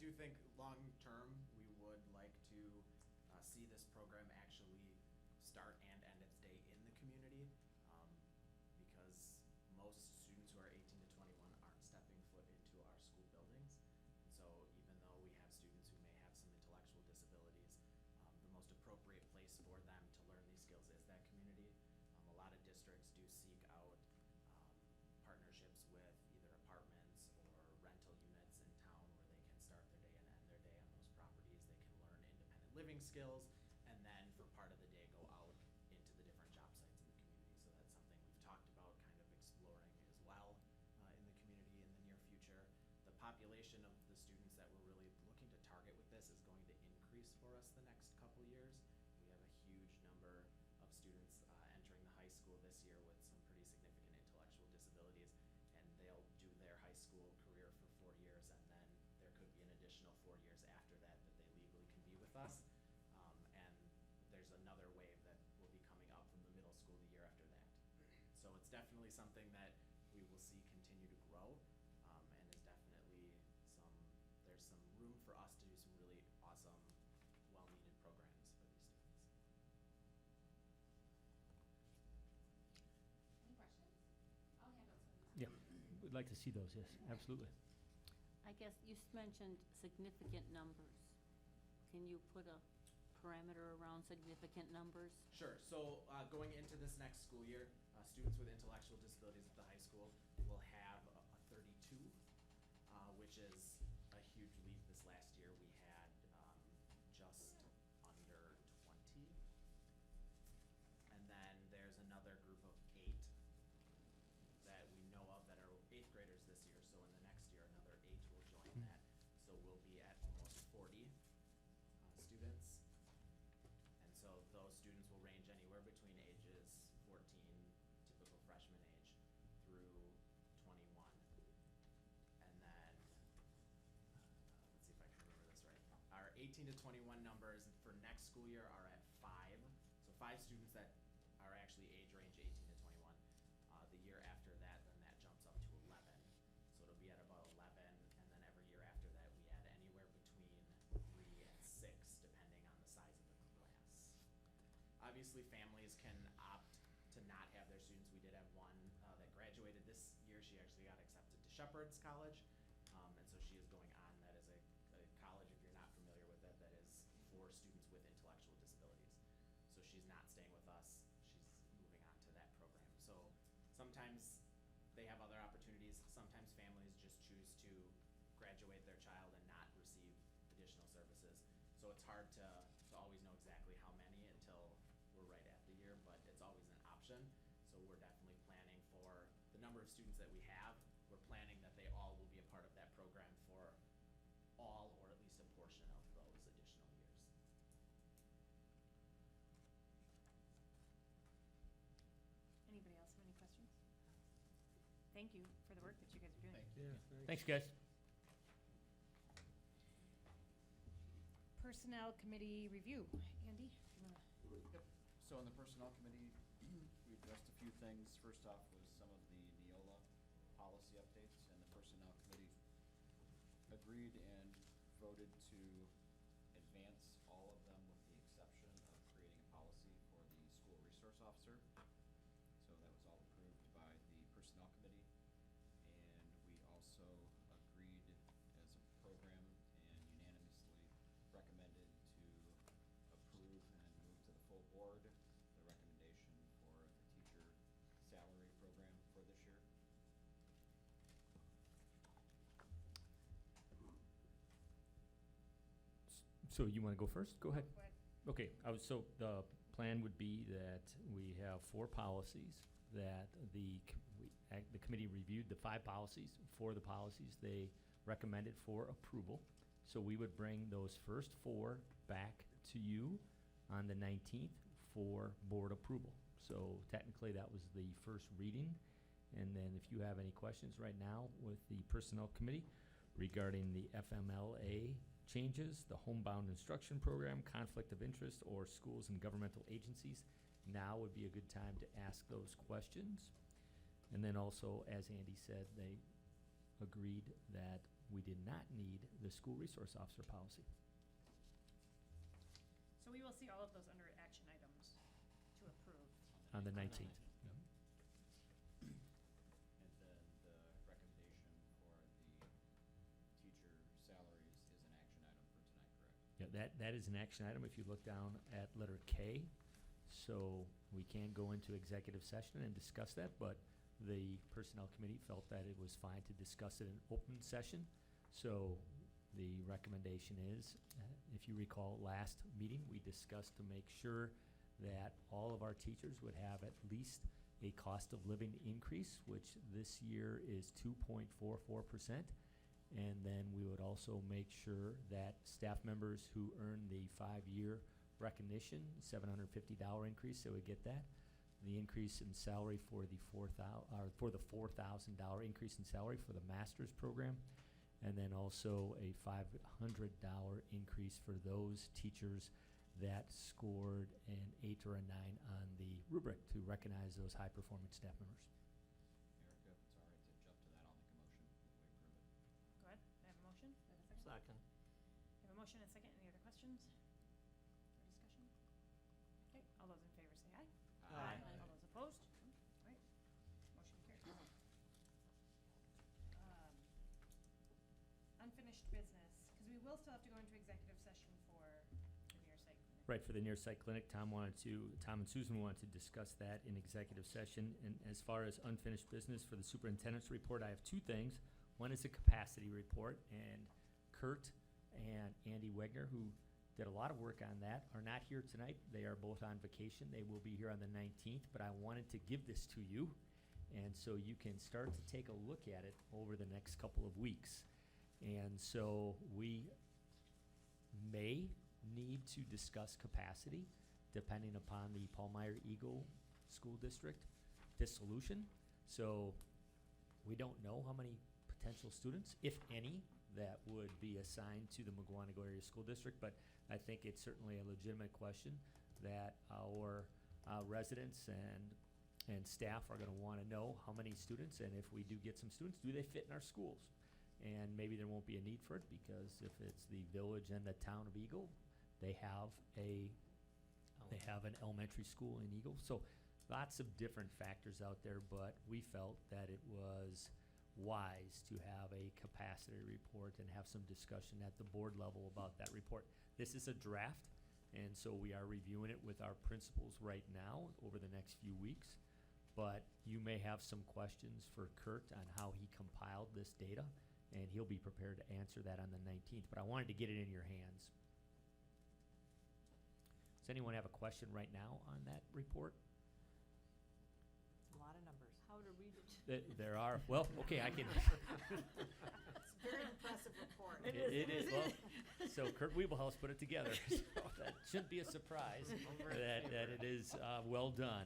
do think long-term, we would like to see this program actually start and end its day in the community, because most students who are 18 to 21 aren't stepping foot into our school buildings. And so even though we have students who may have some intellectual disabilities, the most appropriate place for them to learn these skills is that community. A lot of districts do seek out partnerships with either apartments or rental units in town where they can start their day and end their day on those properties. They can learn independent living skills, and then for part of the day go out into the different job sites in the community. So that's something we've talked about kind of exploring as well in the community in the near future. The population of the students that we're really looking to target with this is going to increase for us the next couple years. We have a huge number of students entering the high school this year with some pretty significant intellectual disabilities, and they'll do their high school career for 4 years, and then there could be an additional 4 years after that that they legally can be with us. And there's another wave that will be coming up from the middle school the year after that. So it's definitely something that we will see continue to grow, and is definitely there's some room for us to do some really awesome, well-needed programs for these students. Any questions? I'll hand out some. Yeah, we'd like to see those, yes, absolutely. I guess you mentioned significant numbers. Can you put a parameter around significant numbers? Sure. So going into this next school year, students with intellectual disabilities at the high school will have a 32, which is a huge leap. This last year we had just under 20. And then there's another group of 8 that we know of that are 8th graders this year. So in the next year, another 8 will join that. So we'll be at almost 40 students. And so those students will range anywhere between ages 14, typical freshman age, through 21. And then, let's see if I can remember this right. Our 18 to 21 numbers for next school year are at 5. So 5 students that are actually age range 18 to 21. The year after that, then that jumps up to 11. So it'll be at about 11, and then every year after that, we add anywhere between 3 and 6, depending on the size of the class. Obviously, families can opt to not have their students. We did have one that graduated this year. She actually got accepted to Shepherd's College, and so she is going on. That is a college, if you're not familiar with it, that is for students with intellectual disabilities. So she's not staying with us. She's moving on to that program. So sometimes they have other opportunities. Sometimes families just choose to graduate their child and not receive additional services. So it's hard to always know exactly how many until we're right at the year, but it's always an option. So we're definitely planning for the number of students that we have. We're planning that they all will be a part of that program for all, or at least a portion of those additional years. Anybody else have any questions? Thank you for the work that you guys are doing. Thank you. Thanks, guys. Personnel Committee review. Andy, if you wanna? Yep. So in the Personnel Committee, we addressed a few things. First off was some of the Neola policy updates, and the Personnel Committee agreed and voted to advance all of them with the exception of creating a policy for the school resource officer. So that was all approved by the Personnel Committee. And we also agreed as a program and unanimously recommended to approve and move to the full board the recommendation for the teacher salary program for this year. So you want to go first? Go ahead. Go ahead. Okay, so the plan would be that we have 4 policies, that the committee reviewed the 5 policies. 4 of the policies they recommended for approval. So we would bring those first 4 back to you on the 19th for board approval. So technically, that was the first reading. And then if you have any questions right now with the Personnel Committee regarding the FMLA changes, the homebound instruction program, conflict of interest, or schools and governmental agencies, now would be a good time to ask those questions. And then also, as Andy said, they agreed that we did not need the school resource officer policy So we will see all of those under action items to approve. on the 19th. And then the recommendation for the teacher salaries is an action item for tonight, correct? Yeah, that is an action item if you look down at letter K. So we can go into executive session and discuss that, but the Personnel Committee felt that it was fine to discuss it in open session. So the recommendation is, if you recall last meeting, we discussed to make sure that all of our teachers would have at least a cost of living increase, which this year is 2.44%. And then we would also make sure that staff members who earn the 5-year recognition, $750 increase, they would get that. The increase in salary for the $4,000 increase in salary for the master's program, and then also a $500 increase for those teachers that scored an 8 or a 9 on the rubric to recognize those high-performing staff members. Erica, if it's all right to jump to that, I'll make a motion if we approve it. Go ahead, I have a motion, do I have a second? Second. I have a motion and a second, any other questions or discussion? Okay, all those in favor say aye. Aye. All those opposed? All right, motion carries. Unfinished business, because we will still have to go into executive session for the near site clinic. Right, for the near site clinic, Tom and Susan wanted to discuss that in executive session. And as far as unfinished business for the superintendent's report, I have 2 things. One is a capacity report, and Kurt and Andy Wegner, who did a lot of work on that, are not here tonight. They are both on vacation. They will be here on the 19th, but I wanted to give this to you, and so you can start to take a look at it over the next couple of weeks. And so we may need to discuss capacity depending upon the Palmyra Eagle School District dissolution. So we don't know how many potential students, if any, that would be assigned to the Mugwanago Area School District, but I think it's certainly a legitimate question that our residents and staff are going to want to know how many students, and if we do get some students, do they fit in our schools? And maybe there won't be a need for it, because if it's the village and the town of Eagle, they have an elementary school in Eagle. So lots of different factors out there, but we felt that it was wise to have a capacity report and have some discussion at the board level about that report. This is a draft, and so we are reviewing it with our principals right now over the next few weeks. But you may have some questions for Kurt on how he compiled this data, and he'll be prepared to answer that on the 19th. But I wanted to get it in your hands. Does anyone have a question right now on that report? It's a lot of numbers. How to read it. There are, well, okay, I can. It's a very impressive report. It is, well, so Kurt Wiebelhaus put it together, so that shouldn't be a surprise that it is well done.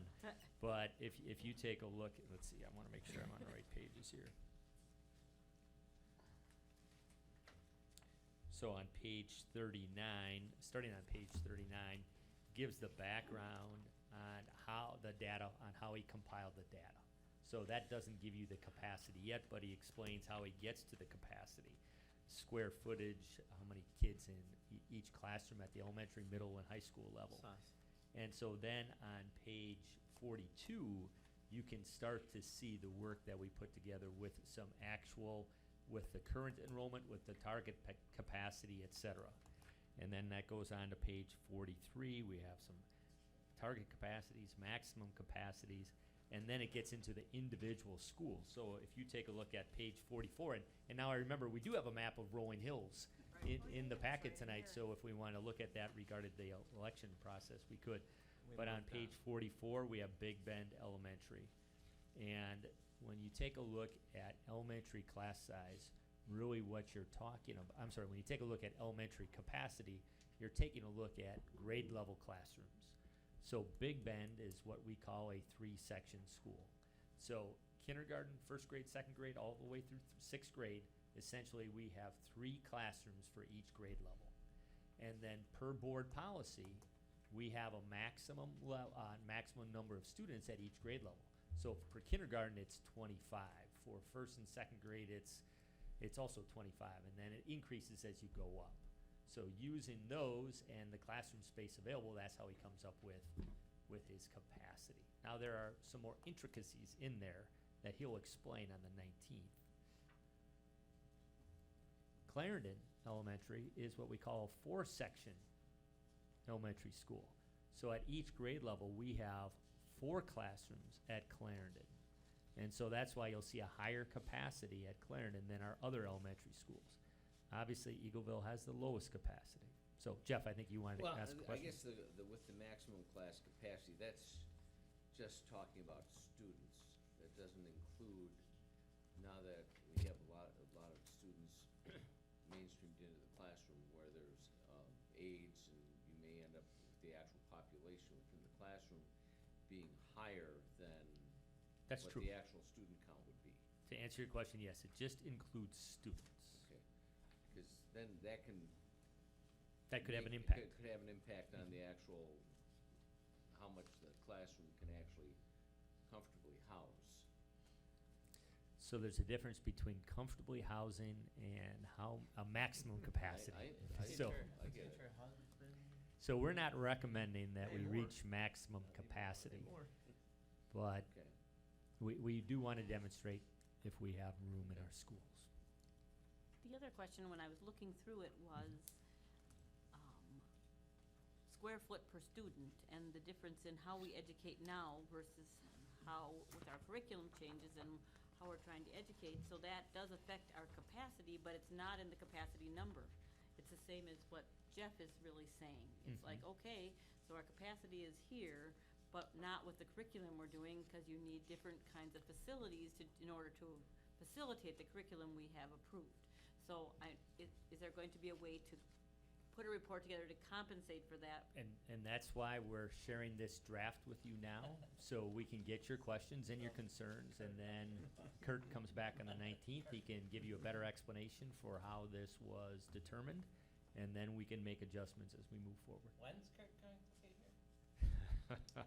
But if you take a look, let's see, I want to make sure I'm on the right pages here. So on page 39, starting on page 39, gives the background on how the data, on how he compiled the data. So that doesn't give you the capacity yet, but he explains how he gets to the capacity. Square footage, how many kids in each classroom at the elementary, middle, and high school level. And so then on page 42, you can start to see the work that we put together with some actual, with the current enrollment, with the target capacity, et cetera. And then that goes on to page 43. We have some target capacities, maximum capacities, and then it gets into the individual schools. So if you take a look at page 44, and now I remember we do have a map of Rolling Hills in the packet tonight, so if we want to look at that regarding the election process, we could. But on page 44, we have Big Bend Elementary. And when you take a look at elementary class size, really what you're talking about, when you take a look at elementary capacity, you're taking a look at grade level classrooms. So Big Bend is what we call a 3-section school. So kindergarten, first grade, second grade, all the way through 6th grade, essentially we have 3 classrooms for each grade level. And then per board policy, we have a maximum number of students at each grade level. So for kindergarten, it's 25. For first and second grade, it's it's also 25, and then it increases as you go up. So using those and the classroom space available, that's how he comes up with his capacity. Now, there are some more intricacies in there that he'll explain on the 19th. Clarendon Elementary is what we call a 4-section elementary school. So at each grade level, we have 4 classrooms at Clarendon. And so that's why you'll see a higher capacity at Clarendon than our other elementary schools. Obviously, Eagleville has the lowest capacity. So Jeff, I think you wanted to ask a I question. guess with the maximum class capacity, that's just talking about students. That doesn't include, now that we have a lot of students mainstreamed into the classroom where there's aides, and you may end up with the actual population within the classroom being higher than That's what true. the actual student count would be. To answer your question, yes, it just includes students. Okay, because then that can. That could have an it impact. Could have an impact on the actual, how much the classroom can actually comfortably house. So there's a difference between comfortably housing and a maximum capacity. I So, get it. so we're not recommending that we reach maximum capacity, but Okay. we do want to demonstrate if we have room in our schools. The other question, when I was looking through it, was square foot per student, and the difference in how we educate now versus how, with our curriculum changes and how we're trying to educate. So that does affect our capacity, but it's not in the capacity number. It's the same as what Jeff is really saying. It's like, okay, so our capacity is here, but not with the curriculum we're doing, because you need different kinds of facilities in order to facilitate the curriculum we have approved. So is there going to be a way to put a report together to compensate for that? And that's why we're sharing this draft with you now, so we can get your questions and your concerns, and then Kurt comes back on the 19th. He can give you a better explanation for how this was determined, and then we can make adjustments as we move forward. When's Kurt going to be here?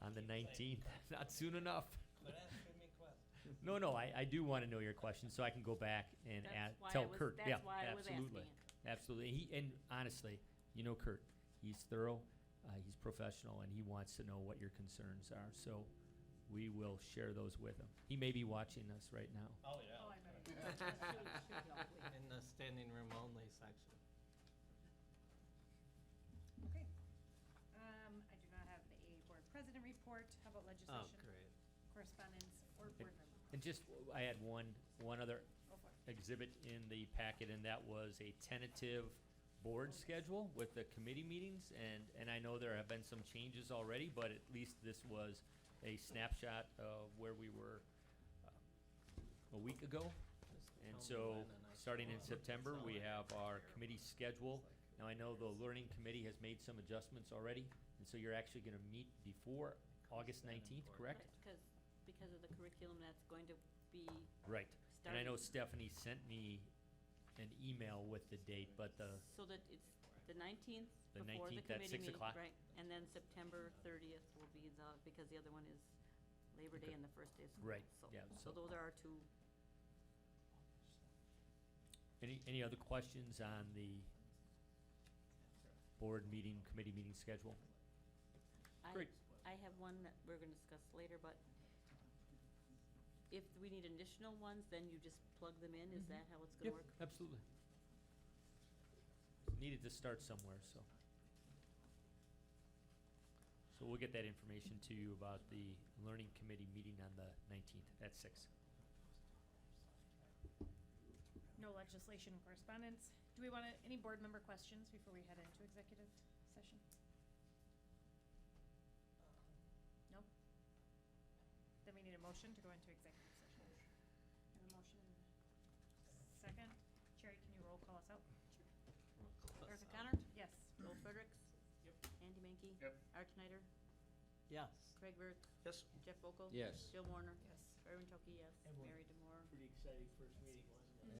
On the 19th, not soon enough. Quit asking me questions. No, I do want to know your questions, so I can go back and tell Kurt. Yeah, absolutely. Absolutely. And honestly, you know Kurt, he's thorough, he's professional, and he wants to know what your concerns are. So we will share those with him. He may be watching us right now. Oh, yeah. Oh, I bet. In the standing room only section. Okay. I do not have a board president report. How about Oh, legislation, great. correspondence, or board member? And just, I had one other Go for it. exhibit in the packet, and that was a tentative board schedule with the committee meetings, and I know there have been some changes already, but at least this was a snapshot of where we were a week ago. And so, starting in September, we have our committee schedule. Now, I know the learning committee has made some adjustments already, and so you're actually gonna meet before August 19th, correct? Because of the curriculum that's going to be Right. And I know starting. Stephanie sent me an email with the date, but So that it's the 19th The before the 19th at committee 6 meeting, o'clock? right? And then September 30th will be because the other one is Labor Day Okay. and the first day of school. Right, So- yeah, So so- those are our two. any other questions on the board meeting, committee meeting schedule? Great. I have one that we're gonna discuss later, but if we need additional ones, then you just plug them in? Is that how it's gonna Yep, work? absolutely. Needed to start somewhere, so. So we'll get that information to you about the learning committee meeting on the 19th at 6. No legislation correspondence. Do we want any board member questions before we head into executive session? No? Then we need a motion to go into executive session. Have a motion. Second. Cherry, can you roll call us out? Erica Connor? Yes. Joel Fredericks? Yep. Andy Menke? Yep. Art Schneider? Yes. Craig Burke? Yes. Jeff Vogel? Yes. Jill Warner? Yes. Byron Chokey, yes. And we're Mary Demore? Pretty exciting first meeting,